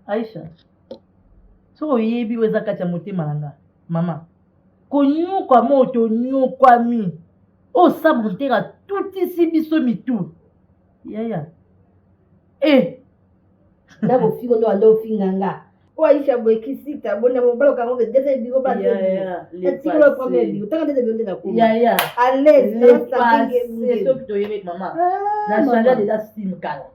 Aisha, so yebi weza kati ya motema nanga mama konyokwa moto nyokwami osabotera tutisi biso mitu yaya ndabo fiko ndo ando finganga Aisha bwekisita bona mbalo kango bedese bigo ba atiko premier bigo tanga dese bigo na ko yaya à l'aise c'est ça que tu yebe mama na changa déjà sim kala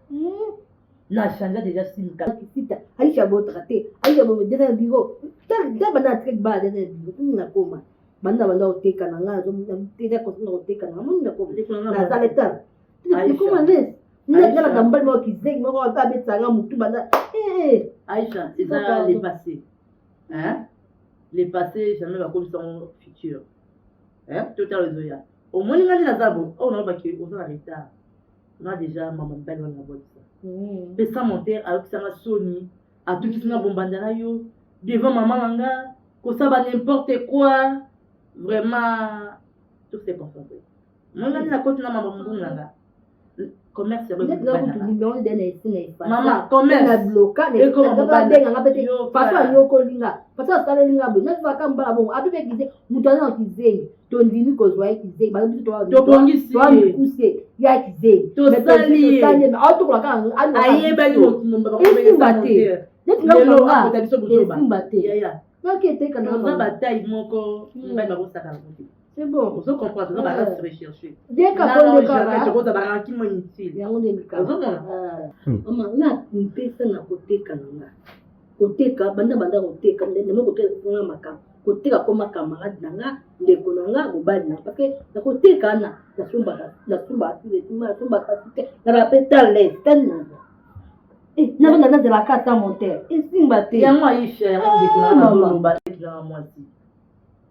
na changa déjà sim kala kisita Aisha bo traité Aisha bo bedese bigo ta bana trek ba dese bigo na koma banda banda oteka na nga zo mtida ko na oteka na mun na ko na saleta tu comment est Aisha, c'est ça les passés. Hein? Les passés, jamais va comme son futur. Hein? Tout à l'heure, au moins, il y a des azabos. Oh, non, parce qu'on a retard. On a déjà maman belle dans la boîte. Mais ça monter avec ça, Sony, à tout qui se n'a bombardé yo, devant maman Langa, que ça va n'importe quoi. Vraiment, tout s'est concentré. Moi, on a dit la côte de maman Langa. Commerce maman commerce na bloka ne ba benga ngapete façon yoko linga façon sala linga bo na va kamba bon abibe kize mutana kize to ndini ko zwa kize ba bitu to bongisi to kuse ya kize to sali na auto kwa kan aye ba yo mumba ba ko bate lelo akota biso bozoba yaya na kete kana na bataille moko ba ba ko saka c'est bon. Vous comprenez, vous allez se rechercher. Dès qu'à fond de caractère, tu vas avoir qui inutile. Ya on est le cas. Maman, na mpesa na côté kananga. Côté ka banda côté ka ndenge mo côté nga makam. Côté ka koma camarade nanga, ndeko nanga mobali na parce que na côté kana na sumba na rapeta les tellement. Na banda na de la carte monter. Et simbate. Ya moi Aisha, ndeko nanga mobali na moi si.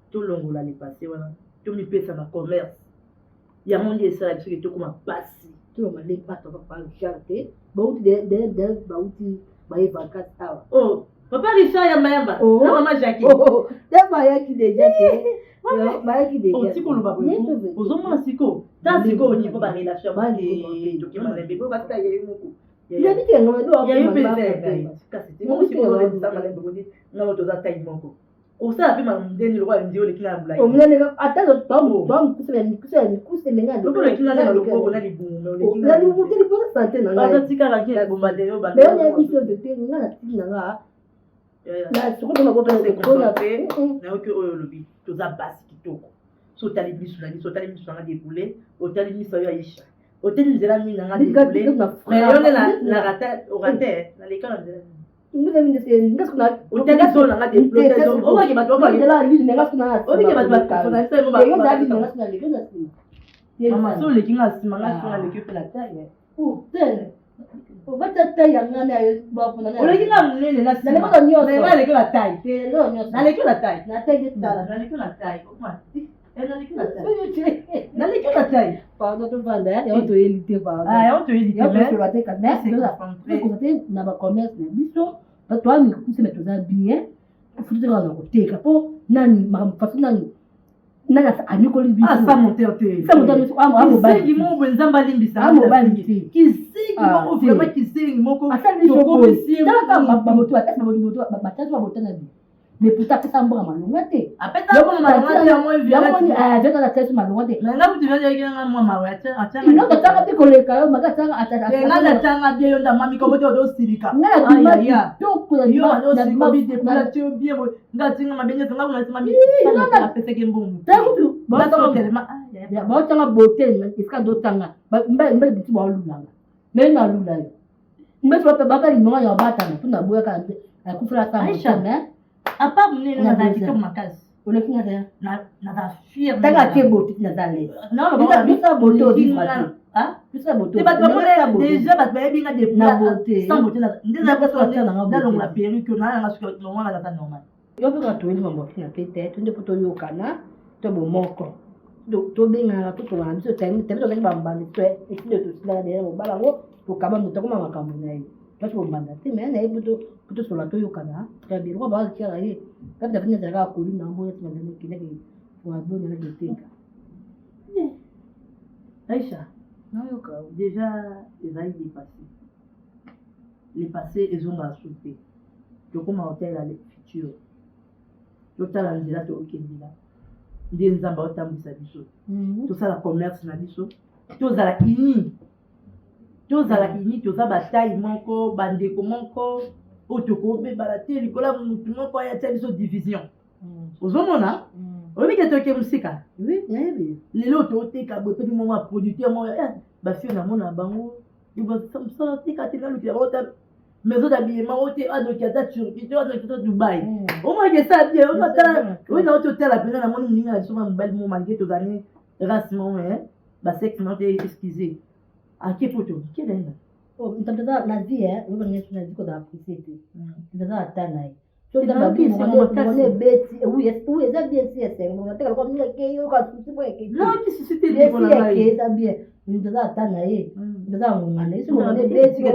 Tout longo la les passer voilà. Tout mi pesa na commerce. Ya monde ça qui to comme passer. Tout le monde pas to pas charité. Ba uti de ba uti baye vacances awa. Oh, papa Richard yamba. Oh, maman Jackie. Oh, d'abord qui déjà qui déjà. On t'y colle pas. Aux hommes siko. Dans siko au niveau de la relation qui to qui m'a bébé parce qu'il y a eu beaucoup. Il y a eu c'est moi aussi pour les ça m'a bébé. Non, to that time moko. Au ça puis m'a donné le roi ndio le kina mbula. Oh, mna attends, tom kusema ngani. Loko le kina na loko na libumu, le kina. Na libumu tele pour santé na. Ba tika la ki bomba de yo ba. Mais on a dit que te ngana tina nga. Na soko na boka de ko na pe. Na oke oyo lobi. To za basi kitoko. So tali bisu na biso tali bisu na déboulé, o tali bisu ya Aisha. O tali nzela mina na déboulé. Mais yo na rata, o rate na l'école nzela. Nous avons des ngas na O tali so na déboulé. O ba ke ba to ba. La ville ngas na. O bi ke ba to na sa mo ba. Yo da ville ngas na le ngas. Mama so le kinga sima nga so na le ke la taille. Oh, tel. O ba ta taille nga na ba fona na. O le kinga mnene na sima. Na le ba nyo. Na le ke la taille. Na le ke la taille. Na taille tala. Na le ke la taille. O ma. Na le ke la taille. Na le ke la taille. Pardon to vanda ya to elite ba. Ah, on te dit ya to la te ka na. Ko te na ba commerce na biso. Ba to ami ku se meto za bien. Ku futu na ko te ka po nani ma fasu nani. Nana sa aniko li biso. Ah, ça monter te. Ça monter biso amo ba. Qui mo benzamba limbisa. Amo ba liti. Qui sing mo vraiment qui sing moko. Asa biso ko. Tala ka ba moto ata ba moto ba tatu ba botana bi. Mais pourtant ça mbo malunga te. Apeta mo malunga te mo violette. Ah, je ta tatu malunga te. Na ngabu tivya yake nga mo mawe acha. Ino ka tanga ti koleka yo maga tanga ata. Nga tanga bie yo nda mami ko boto do silika. Nga ya. To ko yo no si ko bi de pula ti bie mo. Nga tinga mabenye tanga mo na mami. Nga pese ke mbongo. Ta ko ba to telema. Ya ba tanga botel iska do tanga. Ba mbe biti ba lulanga. Me na lulanga. Mbe to ba ka ino ya ba tanga tuna boya ka kufura ta mo. Apa mnene na dakika makasi. Unakinga tena na da fier. Tanga ke boti na dale. Non, non, bisa boto di fati. Ah? Bisa boto. Te ba to déjà ba ba binga de na bote. Sans bote na. Ndeza ba to na nga bote. Na perruque na nga suka no wana data normal. Yo be ka to ni mambo kina pete, tunde poto yo kana. To bo moko. To benga to na biso time to ba mbani to e kile to sila de mo bala ngo to kaba muto ko mama kamu na yi. Parce que banda te mais na buto sola to yokana ta bi ro ba kira yi ka da fina daga ko ni na mo ya tana ne kile ke wa bo na le tinka Aïcha non yoka déjà les années dépassées les passés ils ont rassouté to koma hôtel à le futur to tala nzela to okendila ndi nzamba otambisa biso to sala commerce na biso to zala ini tozala ini toza bataille moko bandeko moko otokobebala te likola mutu moko ayatia biso division ozomona oyebi ke toke mosika lelo toteka boye mpe moko baproducteur moko bafio namona bango mosala teka te nalukila bango ta maison d'habillement oyo te adoki ata turki te adoki ata dubai omaki esala bien oyo na ototala mpenza namoni moninga na biso ma mobali mo malgré tozali race mo basexe na te excuse a che poto che venga mtapeza na vie wewe ni tuna ziko za appreciate mtapeza hata naye so da babi mo beti oui ça bien c'est on va te comme ni yo ka tu po ke non qui suscite di bona naye ça bien mtapeza hata naye mtapeza ngana isi mo ne beti ko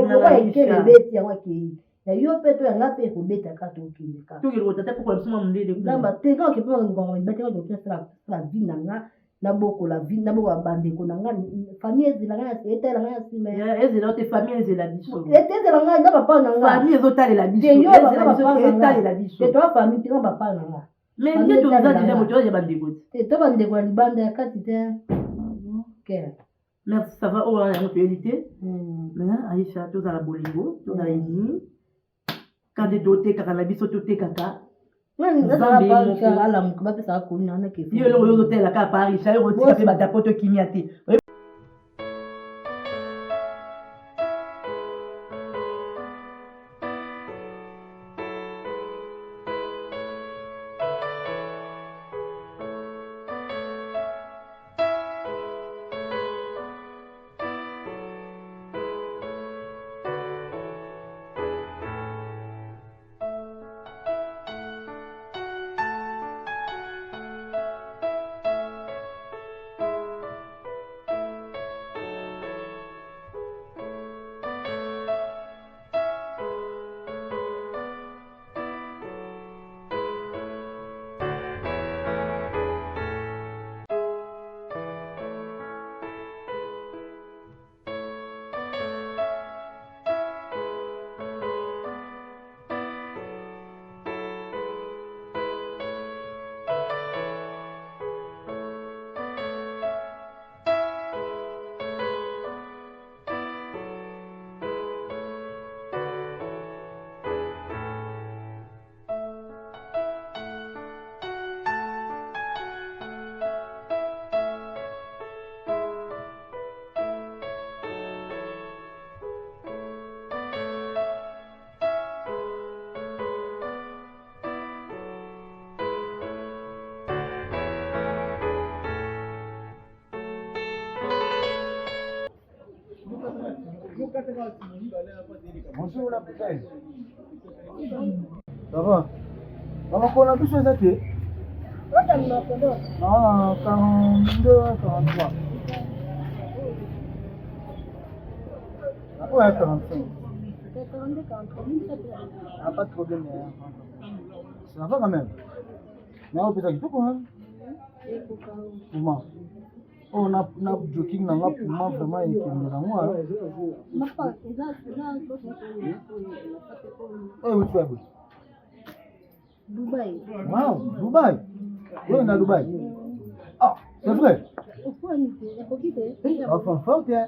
ke beti ya wake ya yo peto ya ngape ko beta ka to kile ka to kile tata ko soma mndele ngamba te ka ke po ngo beti ko to stra vinanga na boko la vie na boko la bandeko na nga famille ezilanga etela nga sime ezela te famille ezela biso etela nga na papa na nga famille ezotalela biso ezela biso etalela biso te to famille te nga papa na nga mais ndio to za déjà moto ya bandeko te to bandeko ya libanda ya kati te OK merci ça va oh la mutualité mais Aïcha to za la bolingo to za ini quand de doté kaka biso to te kaka ala moko bapesaka koli na wana ke yo eloko yo ozotela kaka paris sa yo otika mpe batapoto kimia te Bonjour la bouteille. Ça va? On a quoi la bouche ça t'es? Ah, 42, 43. Ouais, 45. Ah, pas de problème. Ça va quand même. Mais on peut ça tout quoi? Comment? On a joking dans la pour moi vraiment et que nous avons hein. Eh oui, tu es où? Dubaï. Wow, Dubaï. Oui, on a Dubaï. Ah, c'est vrai. Enfin, fort hein.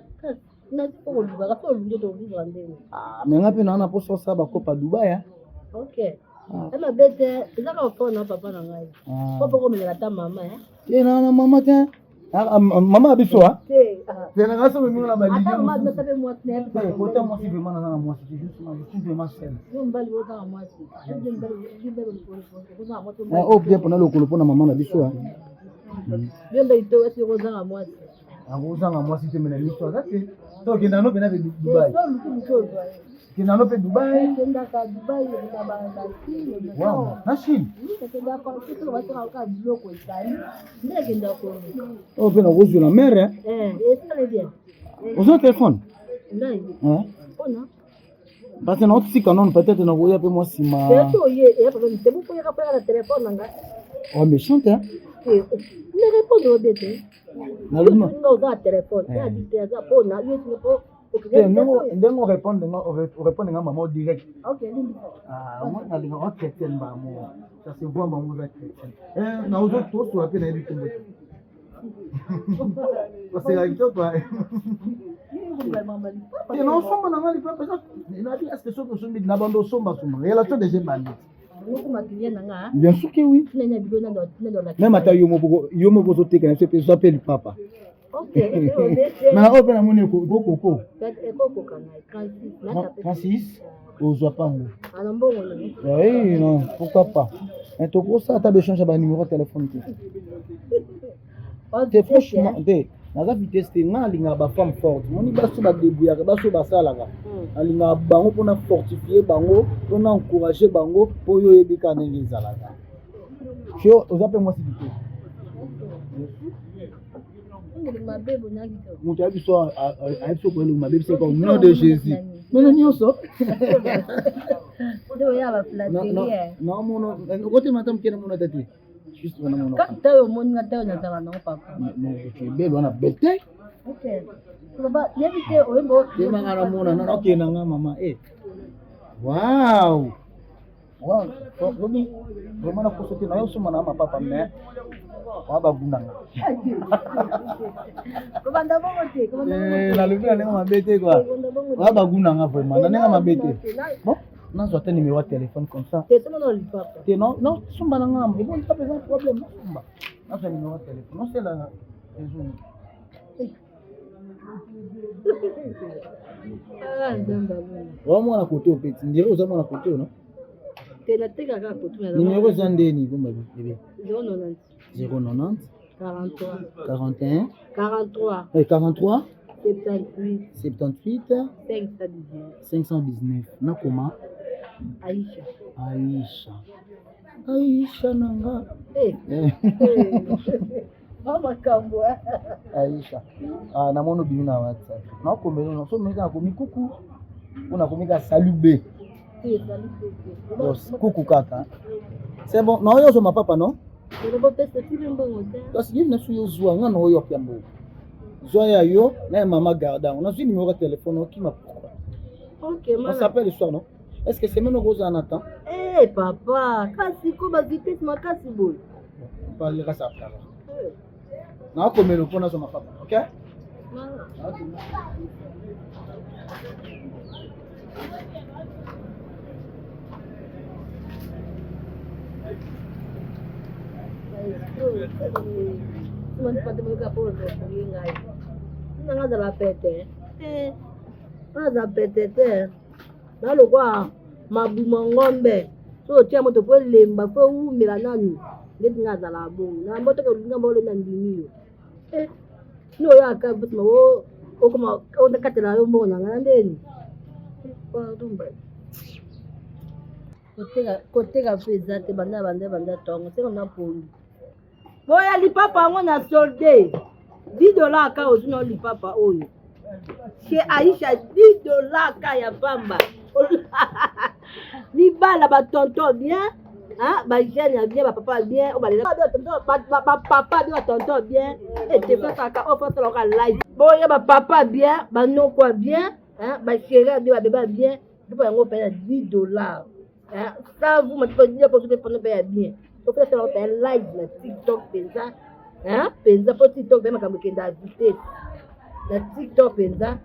Ah, mais on a pas na poso ça ba kopa Dubaï hein. Ok. Elle bête, ils ont fait un papa dans la vie. Papa comme il a ta maman hein. Et non maman tiens. Ah, maman abiso hein. C'est la race de nous la ba ligue. attends, moi je savais moi c'est. Côté moi si vraiment dans moi c'est juste moi je suis vraiment seul. Je me balle autant moi si. Je me balle Oh bien pour le kolo pour maman abiso hein. Je me balle toi c'est autant moi si. Ah autant moi si tu me l'as ça c'est. Donc il y en a bien de Dubaï. Il y en a bien Dubaï. Wow, na Chine. Oh bien on joue la mer hein. Vous avez téléphone? Hein? Parce que notre si canon peut-être on voit un peu moi si ma. Oh méchante hein. Na le nom. On répond à maman direct. Ah, moi, on a les gens chrétiens, ça se voit, maman, vous êtes chrétien. Nous autres, tous, on a fait des trucs. C'est la vie, quoi. Et non, sommes dans les peuples. Est-ce que nous sommes dans la sombre, relation des bandits? Bien sûr que oui. Même à ta yomo bozote quand tu s'appelle papa. Ok. Mais on peut amener beaucoup. 36 aux Japon. Oui, non, pourquoi pas. Et tout pour ça, tu as besoin de numéro de téléphone. C'est franchement, naza vitesse te nga linga ba femme forte moni baso ba débrouiller baso ba salaka alinga bango pona fortifier bango pona encourager bango po yo yebika ndenge ezalaka cho ozape moi sibité mutu abiso abiso ko eluma bebi seko nom de Jésus mais nyonso non mono côté matam kena mono tati juste on a mon quand tu au monde ngata na tala non papa mais tu belle on a belle. OK baba yebite oyembo yema ngara mona na OK na nga mama wow wow lobi vraiment ko sote na yo suma na papa mais wa ba bunanga komanda bongo te la lobi na nga mabete quoi wa ba bunanga vraiment na nga mabete bon non je te numéro de téléphone comme ça non sumba na nga et bon pas besoin de problème sumba non c'est numéro de téléphone non c'est la raison vraiment na côté au petit ndire aux amona côté non numéro zandeni bomba bébé 090 41 43 78 519 nakoma Aisha nanga makambo Aisha na mono bimi na WhatsApp na komelo no so meka ko mikuku una komeka salube coucou kaka c'est bon non yo so ma papa non parce que il na suyo zwa nga no yo pia mbo Zoya yo na maman garda on a su numéro de téléphone qui m'a pourquoi OK on s'appelle le soir non est-ce que c'est même Rose en attend papa kasi ko ba vitesse makasi boy parler ka ça na ko melo pona so ma papa OK nalokwa mabuma ngombe so tia moto po lemba po umela nani ngeti ngazala bongo na mboto ke linga mbolo na ndimi yo no ya ka but mo okoma ondakatela yo mbongo na ngana ndeni pardon koteka mpenza te banda tongo seka na poli boya lipapa yango na solde $10 ka ozwi na lipapa oyo chez Aïcha $10 ka ya pamba libala batonton bien bagene ya bien bapapa bien bapapa bien batonton bien etefasaka ofasolaka live boya bapapa bien banokwa bien bachéri bien babeba bien mpo yango mpe na $10 ça vous m'a dit pour que vous paye bien faut faire ça un live na TikTok penza penza pour TikTok même quand vous invité na TikTok penza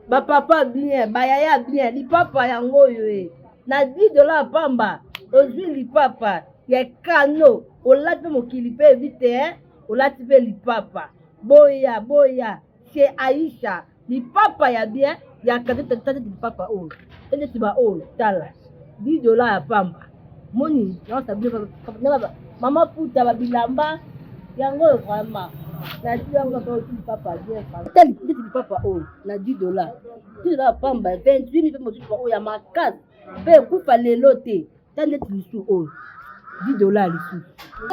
ba papa bien ba yaya bien li papa yango yo na $10 pamba ozwi li papa ya kano olati mokili pe vite olati pe li papa boya chez Aïcha li papa ya bien ya kadete li papa oh eti ba oyo tala $10 ya pamba moni mama puta babilamba yango vraiment na yango ko papa bien tali papa oyo na $10 ya pamba 28 000 mosusu oyo ya makasi mpe kufa lelo te tande lisu oyo $10 lisu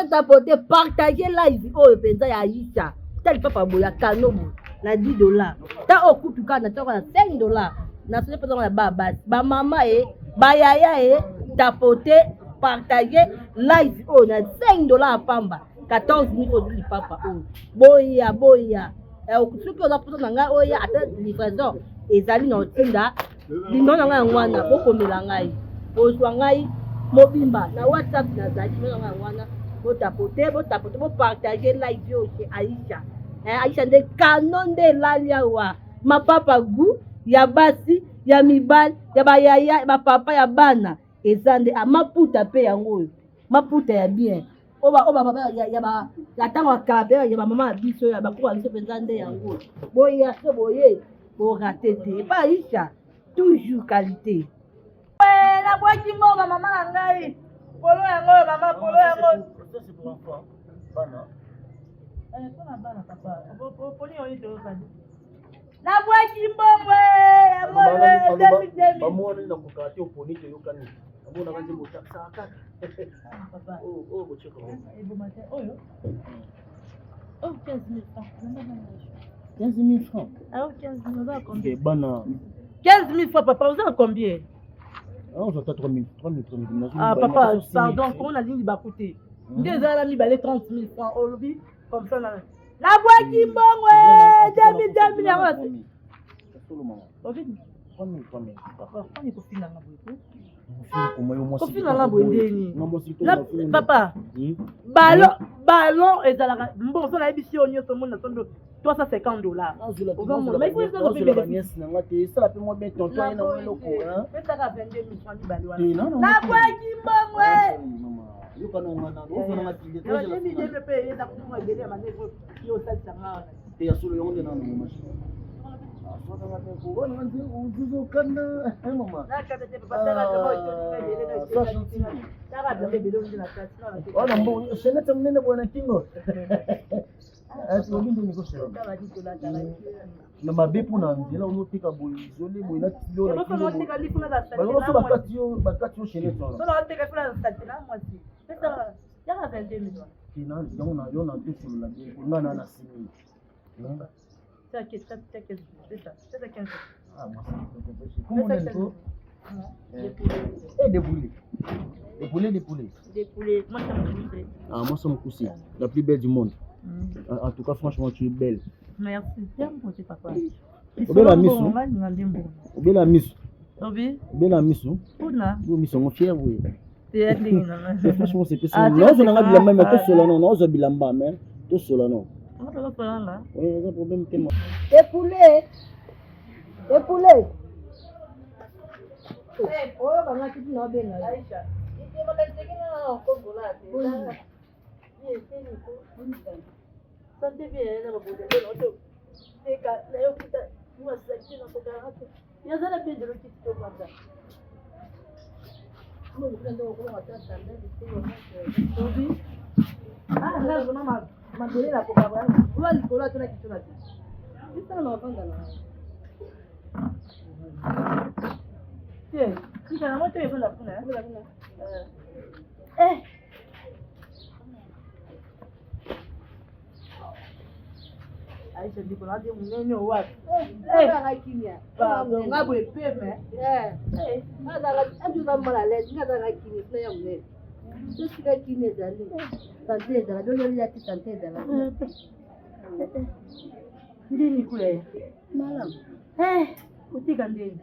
tapote partager live oyo penza ya Aïcha tali papa boya kanobo na $10 ta okutuka na toko na $5 na sone pas na ba mama ba yaya tapoter partager live on a $5 pamba 14 000 li papa boya okusuki oza poto na ngai oya ata livraison ezali na otinda lino na ngai ngwana bokomela ngai ozwa ngai mobimba na WhatsApp na zali na ngai ngwana botapoter partager live yo chez Aïcha Aïcha de canon de laliawa mapapa gu ya basi ya mibali ya bayaya ba papa ya bana ezande maputa pe yango maputa ya bien oba papa ya tango kabe ya mama biso ya bakwa biso penzande yango boya so boye bo ratete pa Aïcha toujours qualité la boîte moma mama ngai polo yango mama polo yango ça c'est pour enfant bana pona bana papa poni oni to kadi la boîte mbongwe demi bamoni na kokati oponi te yokani amona kanze botaksa kaka papa oh bocheko ebo mate oyo 15 000 francs 15 000 francs alors 15 000 va combien bana 15 000 francs papa vous avez combien on a 3 000 papa pardon comment on a dit ba coûter déjà la mi balé 30 000 francs au lobby comme ça là la boîte mbongwe 2000 euros Ovidi. 3 000. Papa, on est copine dans la boîte. Copine dans la boîte. Papa. Ballon et à la bon, ça la émission on y tout le monde attend $350. Mais il faut que vous payiez. Ça la paie moi bien tonton et non le coup hein. Mais ça va 22 000 francs du ballon. La boîte mbongwe. Yo kana ngana no na tile to je mi de payer ta kuma de ma ne ko yo sa sanga. Te yasulo yonde na no mashi. na mabepu na nzela onotika boye izole boye na tilo na kilo bakati yo shele tono yo na tesolo la bien ngana na simi des poulets. Moi, ça me cousse. La plus belle du monde. En tout cas, franchement, tu es belle. Merci. Bien, mon petit papa. Bella miso. Bella miso. Bella miso. Vous miso, mon fier, oui. Franchement, c'est que ça. Non, je n'ai pas bilamba, mais tout cela, non, je bilamba, mais tout cela, non. Oui, il y a un problème tellement. Des poulets. Oh, bana kitu na benga. Aisha. Ite mabentekena na kobola. Sante bien na bobo de l'auto. Teka, leo kita moi ça na kogarate. Ya zala bien de l'auto to banda. Mo ngendo ko wa tata na de ko. Ah, là, mabele na koka bana ola likolo atona kitona te Sasa na wapanga na. Tika na moto yevo na kuna. Aisha ndiko na demu nene wapi? Nga kimya. Ngabo epeme. Nga mala le, nga kimya na ya mne. Sisi ka kimya zali. Sante zala, dojo ya ti sante zala. Ndini kule. Malam. Utika ndini.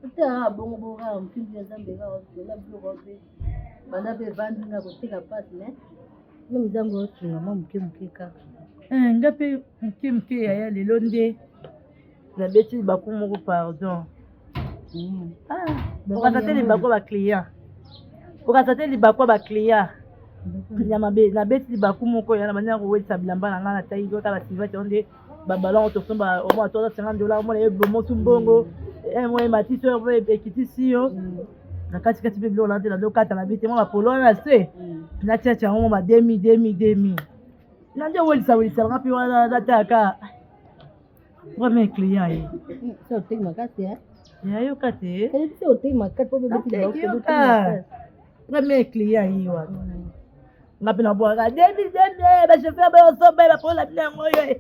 Uta bongo bonga mfindi ya zambe ga na blogo pe. Bana be vandi nga kutika pasi ne. Ni mzango wote na mama mkeka. Ngape mke ya lelo nde na beti bakumu ko pardon. Okatateli bakwa ba client. Okatateli bakwa ba client. Nyama be na beti bakumu ko ya na manya ko wetsa bilamba na ngana tai ko kala sivati onde ba ballon to somba au moins $50 mo le bomo tumbongo moi matisi o be kitisi yo. Na kati pe bilo na te na dokata na beti mo ba polo na se. Na tia mo ma demi. Nanje welisa ngapi wana dataka premier client yi so take makasi ya yo kate so take makasi po bebe ti premier client yi wa ngapi na bwa demi ba chauffeur ba so ba pour la bien moyo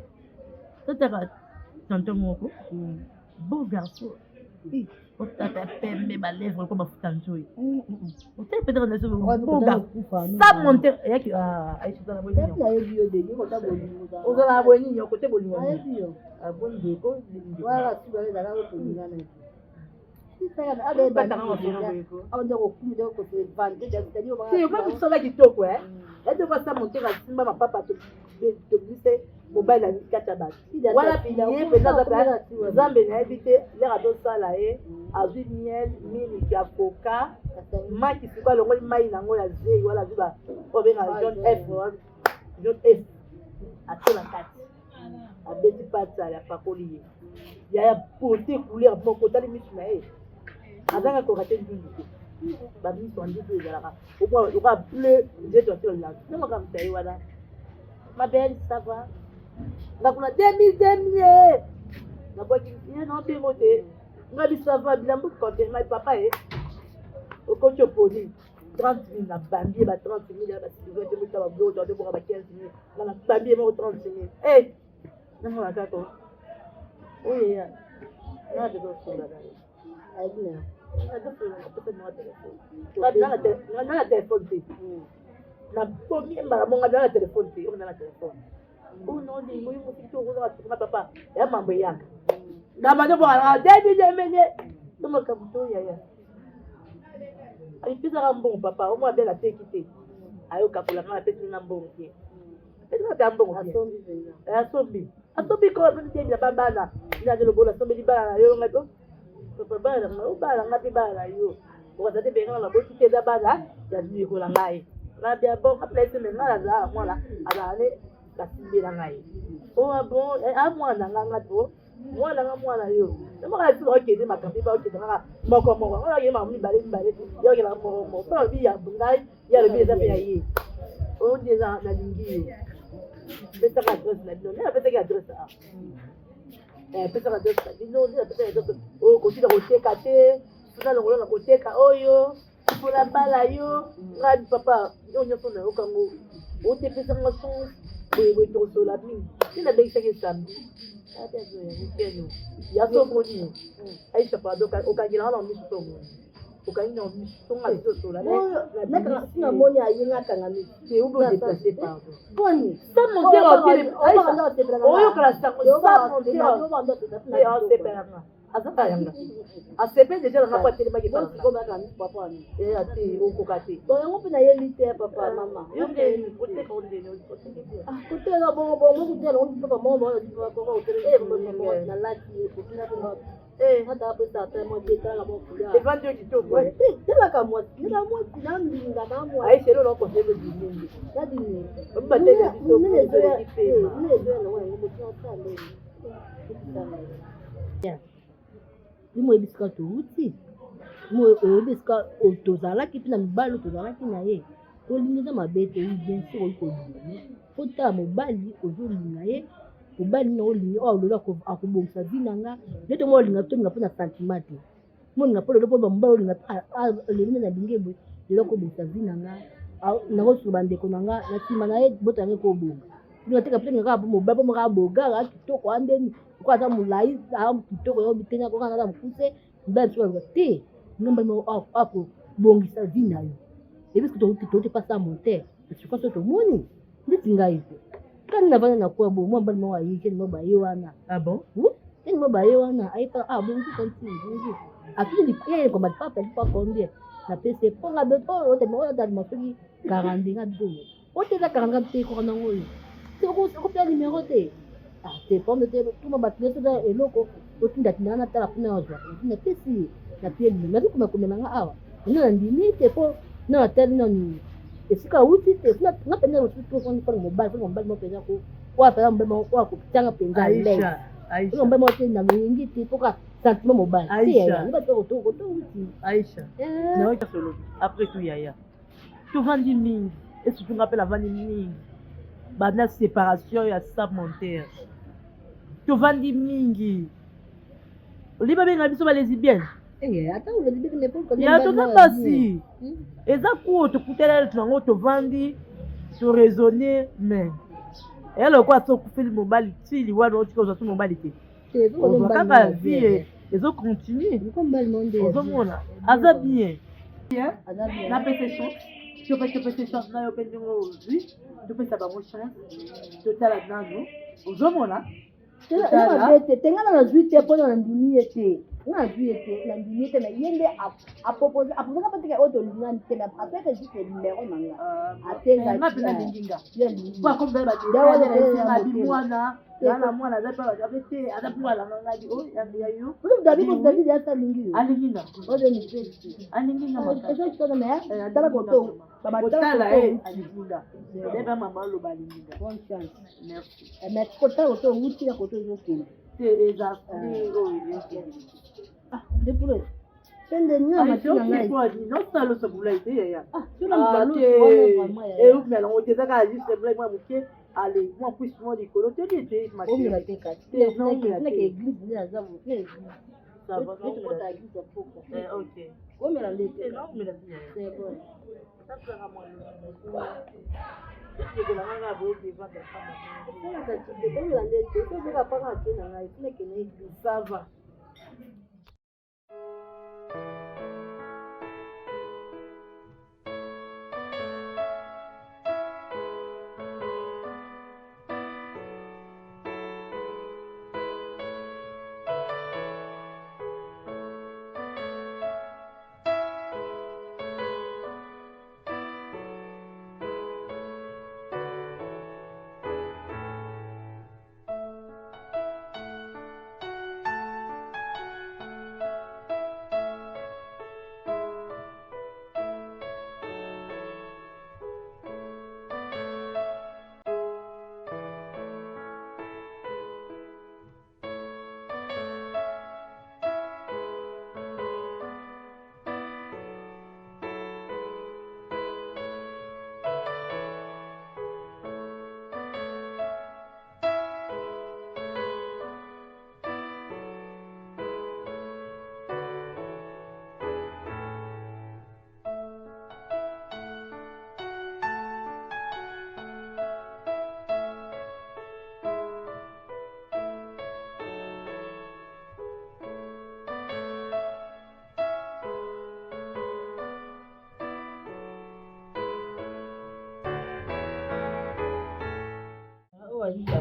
totaka tonton moko beau garçon otata pembe ba lèvre ko ba futanjoi ote peut-être na so beau garçon ça monter yaki aisha na bolingo na yo de ko ta bolingo ozala bolingo ko te bolingo ayo abondi ko wala si ba za ko tulingana sisa na abe ba na ko au ndio kumdo ko te vande da tadi ba si ko kusala kitoko ete kwa sa monter ka simba mapapa to bise mobile na kata ba wala pilier peut-être zambe na habité les radio sala azui miel mini ya coca maki siko longo mai na ngo ya zei wala zuba o benga John F atona kati abeti pata ya pakoli ya porter couleur moko tali misu na azanga ko kate ndingi ba misu ndingi ezalaka o ka bleu je dois te la non ka mtai wala ma belle ça va na kuna 2000 na kwa kiasi na bingo te ngabi ça va bilambu kote ngai papa au coach poli 30 000 na bambi ba 30 000 ya ba sivete muta ba bloto de boka ba 15 000 na bambi mo 30 000 na mo akako oye ya na de do so la aidina na do so na pete mo telefone na telefone te na pomi mbala mo ngana telefone te na telefone oh non ni mo mo tito ko na papa ya mambo yaka na manje bwana dedi menye tuma kabuto ya alipisa ka mbongo papa o mo abela tekite ayo kakola ngana pesi na mbongo ke pesi na mbongo ke asombi ko pesi ya babana ina de lobola sombi bana yo ngato papa bana o bana ngapi bana yo o ka tete benga na boti te da bana ya ni ko la ngai na bia bon apelete me ngala za mwana azale kasimbira ngai o bon mwana nganga to mwana yo ndimaka ti okende makambi ba okende ngaka moko ona ye mamu bale yo ke la moko pa bi ya bungai ya le bi za pe ya yi o déjà na lingi pesa ka dress na bino na pesa ka dress pesa ka dress bino na pesa ka dress o ko tira ko teka te tuna longola ko teka oyo pour bala yo ngadi papa yo nyoso na okango o te pesa nga son we to so la mi ina be seke samedi ate zo ya weekend ya so boni aisha pa doka okangira na mi so mo okangira na mi so nga zo so la na kana moni ayinga kanga mi te ubo déplacer pardon boni ça monter au télé aisha oyo kala sa monter au télé azata yanga asepe déjà na kwa télé baki boni ko ba ni papa ni ati okokate donc yango pe na yeli te papa mama yo ke kote ko ndene kutela bongo kutela on papa mama on dit pas comment kutela na lati kutela bongo hata hapo sasa mo jeta la bongo ya e vando kitoko tela kama tela mo tinambinga mama ai selo no ko selo dingi dadi ni mbatela kitoko ni zo na ngo mutwa sale ya mo ebisika to uti mo ebisika tozalaki mpe na mibali tozalaki na ye kolinga mabe te bien sûr okolinga fota mobali ozolinga ye mobali na olinga olola akobongisa vi na nga nde tongo olinga tolinga mpo na sentiment te molinga mpo lelo mpo mobali olinga lelo na lingi eboye lelo akobongisa vi na nga nakosuka bandeko na nga na nsima na ye bota yango ekobonga tingateka mpe ngaka mpo mobali mpo mokaa bogara kitoko andeni oko aza molai kitoko yo bitenya kokaa naza mokuse mobali biso baluka te ngambali akobongisa vi na yo ebiske tote pasa montere esika so tomoni ndeti ngai pe kani na vana na kwa bo mwa mbali mwa ayike ni mwa ye wana ah bon ni mwa ye wana ayipa bongi konti bongi akili ye ko mat papa pas combien na pese ponga be to ote mo da masoki 40 nga bido ote da 40 te ko na ngoyi te ko pe numéro te te pombe te tout ma battre da eloko otinda tinana tala kuna wazwa na pesi na pie ni na ko komela nga awa na ndimi te po na tel na ni esika uti te na penda uti to kwa mobile mo penda ko kwa penda mbema kwa kupitanga penza le Aisha mbema wote na mingi te poka sentiment mobile Aisha ni ba to uti Aisha na weka solo après tout yaya tu vandi mingi et surtout rappelle vandi mingi bana séparation ya sap monter tu vandi mingi liba benga biso ba lesbienne ata ule libiki ne pour ya toza basi eza kuo tokutela tunango tovandi to raisonner mais elo kwa so kufili mobali tili wana otika oza tu mobali te oza kaka vie ezo continue ozomona aza bien na pese chance topese chance na yo mpe ndenge ozwi topesa bango chance totala nano ozomona tengana nazwi te mpona nandimi ye te nazwi ye te nandimi ye te na ye nde aposaka pateke oyo tolingani te mais apeke juste numero na nga atenga mpena linginga po akombe babimwana na mwana aza mpe abe te aza mpe alangangadi o yayo david asa lingi alinginga alinginga tala koto otala ye alinginga ndebe mama aloba alinginga merci kotala koto ngutina koto ezokende te eza depuis sende nyama nosala osabulai te yaya eumela ngo tezaka juste blai mwa moke ale mwa puisi mwa likolo todi ete ça va.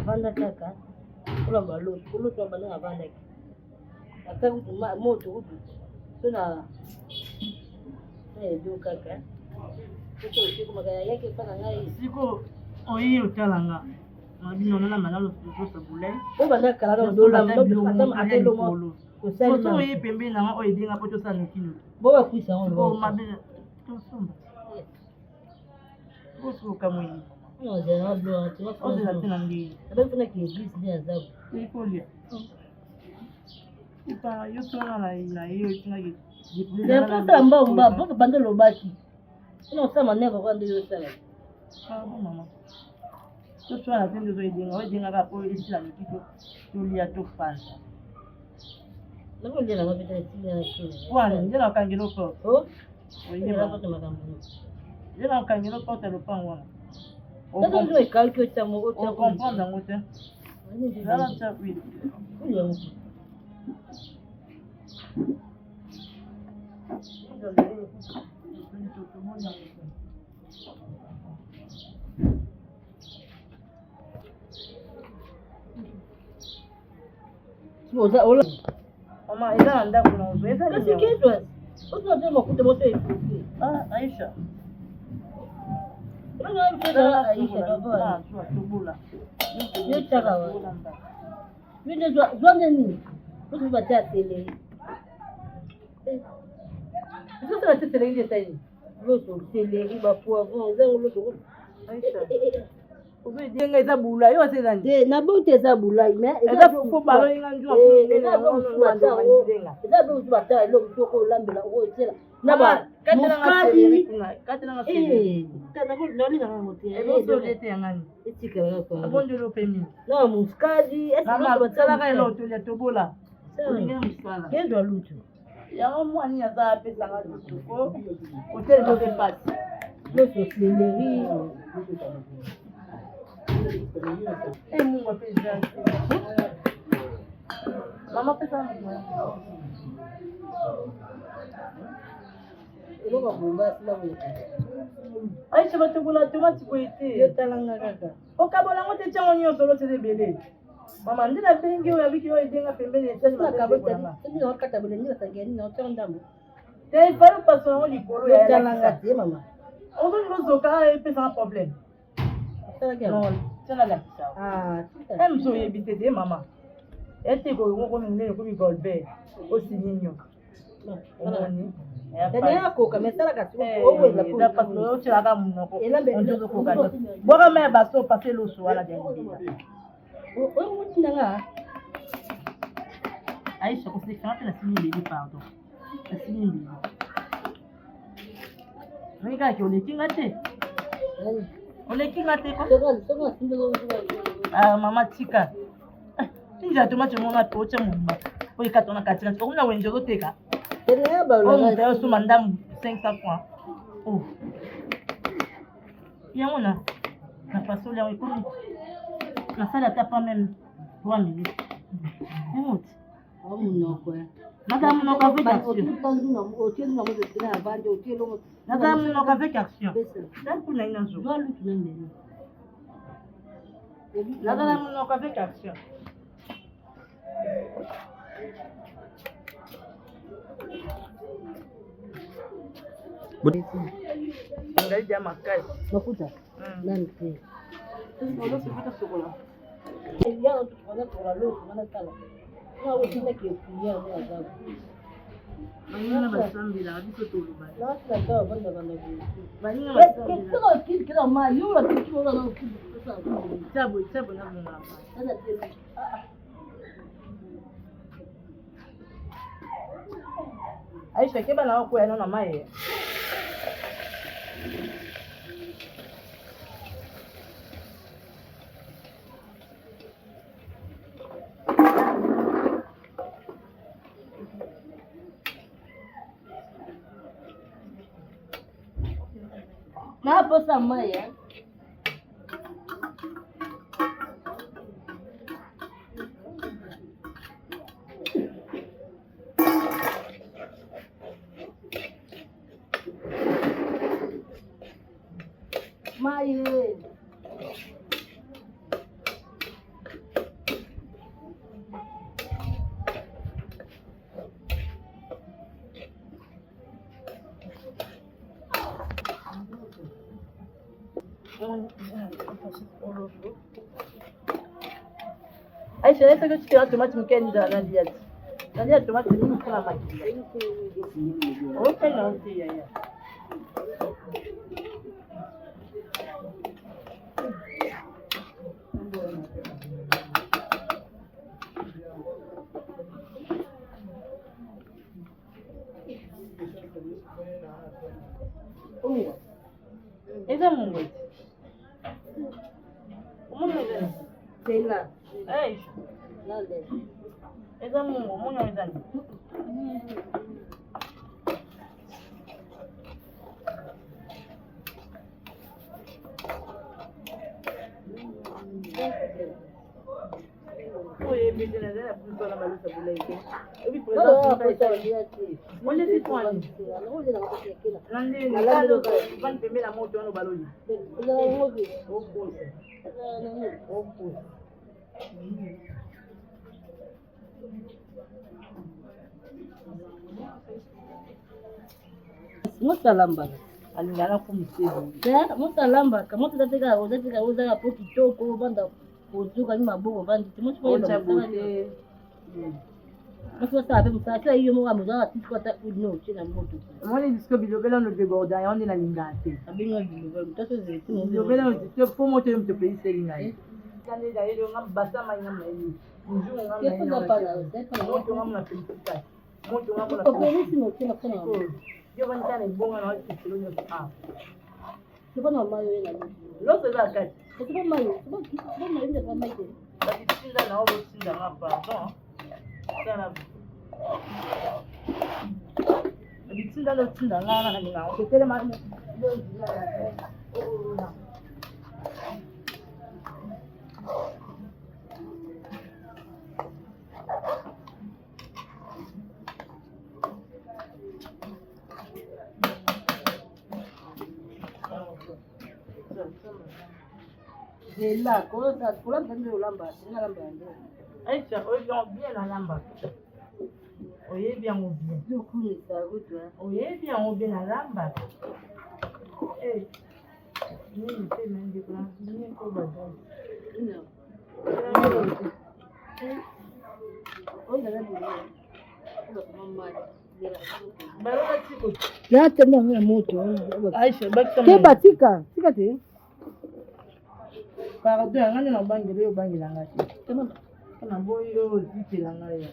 avanda kaka mpona baloto koloto ya bana avandaki ata moto kutu so na edo kaka soki osekomaka yaki epa na ngai siko oyi otalanga mabino nana malalo tosabule oyo bandakalaatelomo oso oyi pembeni nanga oyo edenga mpo tosala nokino bobakwisa yango mabe tosomba bosoka moyi ozela te na ndenge abefunaki eglise nde azabu ekolia yo tona na yo etingaki posala mbamba mpona banda olobaki Non, ça m'a never rendu le salaire. Ah bon, maman. Ce soir, la fin de journée, on va dire à quoi il s'est allé tout lié à tout fan. Non, on dit la mauvaise idée. Voilà, il y a un kangelo porte. Oh, Oui, il y a pas de madame. il y a un kangelo porte le pan. Ça doit jouer calcul, ça m'a On comprend dans votre. Là, ça, oui. Maman, il a un dame pour nous. Qu'est-ce que tu as? On doit dire mon coup de beauté. Ah, Aïcha. On doit faire Aïcha d'abord. Je t'ai ravi. Je dois donner. Je dois te télé. Je suis la tête de l'Église. L'autre télé, il va poivron, l'autre. Aïcha. Vous pouvez dire que ça boule, il va se donner. Na bote za bulai mais eza faut balo inganjwa eza do bata elo mtoko lambela o tela na ba mukadi katela nga tana ko noli na ngote ebo so lete yangani etika la ko abonjo lo pemi na muskadi mama batala ka elo to le tobola olinga musala kendo lutu yango mwani aza pesa nga lutuko hotel do de passe lo sosileri eh mungu apesa mama pesa elo ba bomba sila ko Aïcha batobola tomati ko ete yo talanga kaka okabola ngo te chango nyonso lo tele bele mama ndina bengi oyo abiki oyo edenga pembeni etali bakabota ndina wakata bele ndina sageni na otondamo te ifalu paso yango likolo yo talanga te mama ozolinga ozoka epesa nga problème non tiana lakisa emso oyebi te te mama ete koyongo komi ndenge komi golbert osinye nyonso omoni ocelaka monoko ozokoka bwaka me baso pase loso wana aisha kosekanga mpe nasimi mbeli pardon nasimi mbeli nani kaka oleki nga te oleki nga te mama tika tinzala tomate monga pe otya momba oyo ekatona katikati okomina wenje ozoteka oyo moto ayosoma ndambu 500 francs yango na pasoli yango ekomi nasali ata pa meme 3 minutes emoti nakala monoko avec action nakala monoko avec action mpuna ina nzo nakala monoko avec action ngai dia makasi mafuta nani te ozosifika sokola ya otufanya kwa leo maana sala kwa wote ke kuya kwa sababu baninga basambila biso toloba na sala kwa banda banda baninga basambila kila mali yula kitu wala na kitu sasa chabo na mwana sasa tena Aisha keba na wako yana na maye na hapo sasa maya maye Aisha essa que eu te tomate não quer na dieta. Na dieta tomate não fala mais. Ontem não tinha aí. C'est là. Hey, Là, eza mungu, mungu ezali. Oye, bete na zela pour toi na balisa boulay. Et puis présent, on est dit toi. Nandi, nalo, van pembe la moto no baloli. Musalamba. Alingana kumisezi. Musalamba, kama tutateka uza hapo kitoko banda kuzuka nyuma bongo bandi. Ocha bote. Parce que ça avait ça ça hiyo mwa mwa tiko ta no china moto. Mwani disco bilobela no débordant et on est na lingate. Abinga bilobela mutaso zetu. Bilobela no disco pour moto yo mto pays selinga. Kande da yelo ngam basama ngam na yi. Nju ngam na yi. Moto ngam na felicita. Moto ngam na. Ko polisi no china kana. Yo van tane bonga na watu kilonyo ah. Siko na mayo ina. Lo se va kati. Siko mayo, siko mayo ndio kama hiyo. Basi tinda na obo tinda ngapa. Bon. Sana. Tinda lo tinda ngana na ninga. Oketele mali. Là, comment ça, pour l'entendre au lamba, c'est la lamba. Aïcha, bien la lamba. Oye bien ou bien. Du coup, ça route, hein. Oye bien ou bien la lamba. Eh. Ni c'est même des plans, ni ko badon. Non. Oh, là là. Là, tu as un moto. Aïcha, bakta. Ke batika, tika te. Pardon, ngani na bangele yo bangela ngati. Kana boyo zipela ngaya.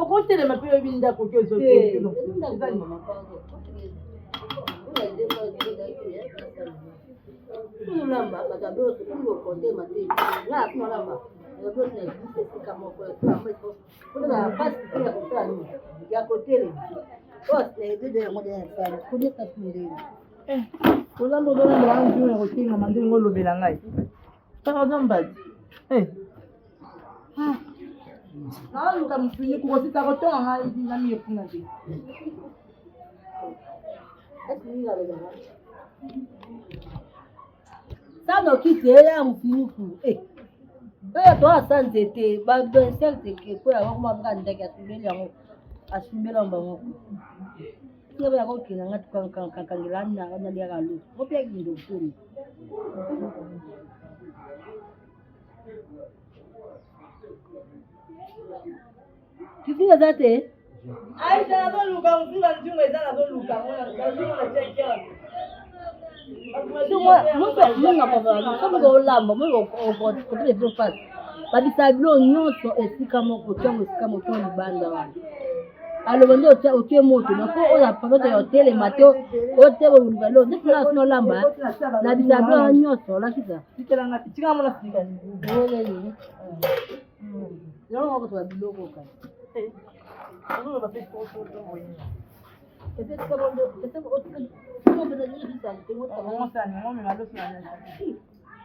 Okotele mapeyo binda kokezo kezo. Lamba bakabro kulo konde mate. Na kuna lamba. Ndio tunajisikia kama kuna basi pia kutani ya hoteli. Basi na ibidi ya moja sana. Kuja kasmiri. Kolamba dona mlangu yo kotinga mandingo lobela ngai. Pardon bad. Naluka mfini kukosita kotonga ngai nami yefuna nje. Sano kiti ya mfiniku. Oya to asante te ba insecte ke ko ya ko mabanga ndeke asubeli yango asumbela mbango. Ngebe ya ko kina ngati kangilana kana lia kalu. Mo pia kindo kuni. Kifika zate? Ai tena ndo luka mfika njunga tena ndo luka. Lazima na check out. Munga papa, kama go lamba, munga ko tebe profile. Babisablo nyonso esika moko tongo esika moko libanda wana. Alors bando otie moto na ko ola pamoto ya hotel mato otebo ngalo ndikuna sino lamba na bisablo nyonso la kisa. Tikela ngati tika mona fika ni. Ole ni. Yo ngoko to biloko ka. Ono ba pesa ko ngoyi. Ese kama ndo ese otika kama ndo ni bisa tengo Kama sana ngome malosi na.